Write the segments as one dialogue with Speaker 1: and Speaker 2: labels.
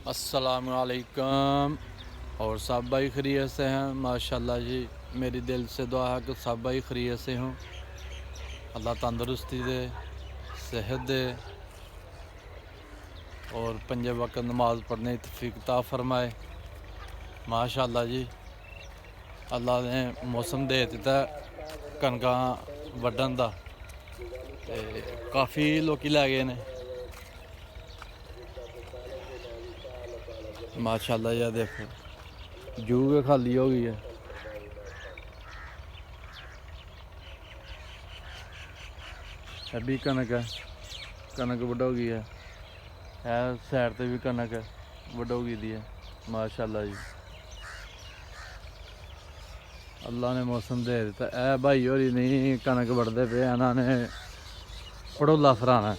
Speaker 1: अस्सलामुअलैकुम। और सब भाई खैरियत से हैं? माशाल्लाह जी, मेरी दिल से दुआ है कि सब भाई खैरियत से हों। अल्लाह तंदुरुस्ती दे, सेहत दे और पंजे वक्त नमाज पढ़ने की तौफीक अता फरमाए। माशाल्लाह जी, अल्लाह ने मौसम दे दिता कनकां वड्ढन दा ते काफ़ी लोग लै गए ने। माशाल्लाह यह देखो जू भी खाली हो गई है। अभी कनक है, कनक वड्ढो गई है। साइड से भी कनक वड्ढो गई दी है। माशाल्लाह जी, अल्लाह ने मौसम दे दिता। ए भाई होरी नहीं कनक वड्ढदे पे, इन्होंने पड़ोला फराना है।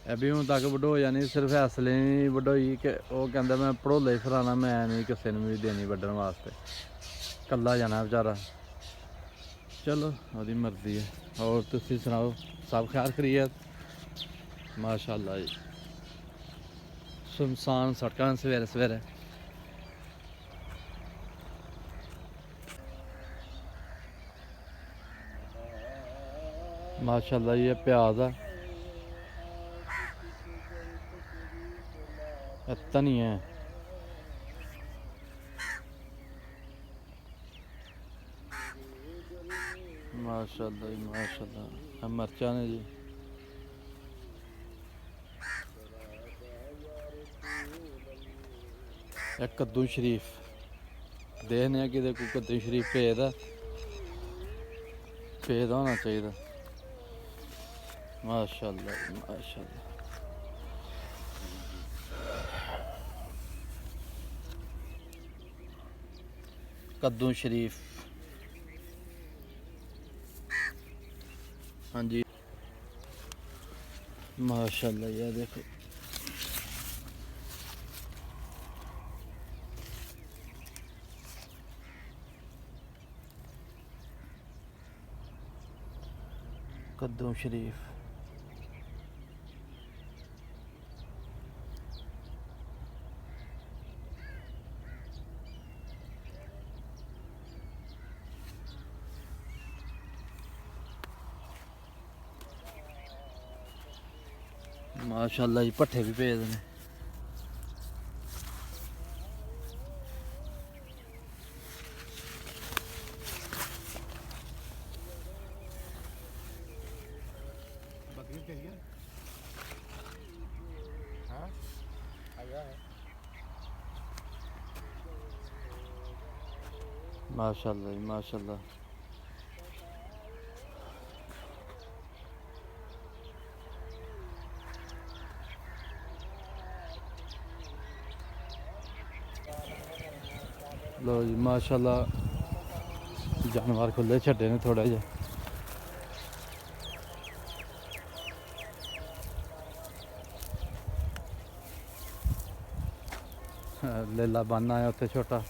Speaker 1: अभी हूँ तक वड्ढो जानी, सिर्फ इसलिए नहीं वड्ढोई कि वह कहता मैं पड़ोले ही फराना, मैं नहीं किसी ने भी देनी वड्ढन वास्ते, कल्ला जाना बेचारा। चलो वही मर्जी है। और तुसी सुनाओ, सब खैर खैरियत? माशाल्लाह जी, सुनसान सड़क सवेरे सवेरे। माशाल्लाह ये प्याज है, इतना नहीं है। माशाल्लाह जी माशाल्लाह, मिर्चा ने जी। एक कद्दू शरीफ देखने कि कद्दू शरीफ पेदा होना चाहिए। माशाल्लाह माशाल्लाह, कद्दू शरीफ। हाँ जी माशाल्लाह, यह देखो कद्दू शरीफ। माशाल्लाह जी, भट्ठे भी भेजदे ने। माशाल्लाह जी माशाल्लाह, लो जी माशाल्लाह, जानवर खुले छड्डे ने थोड़ा जिहा। लेला बन आया उत्थे छोटा।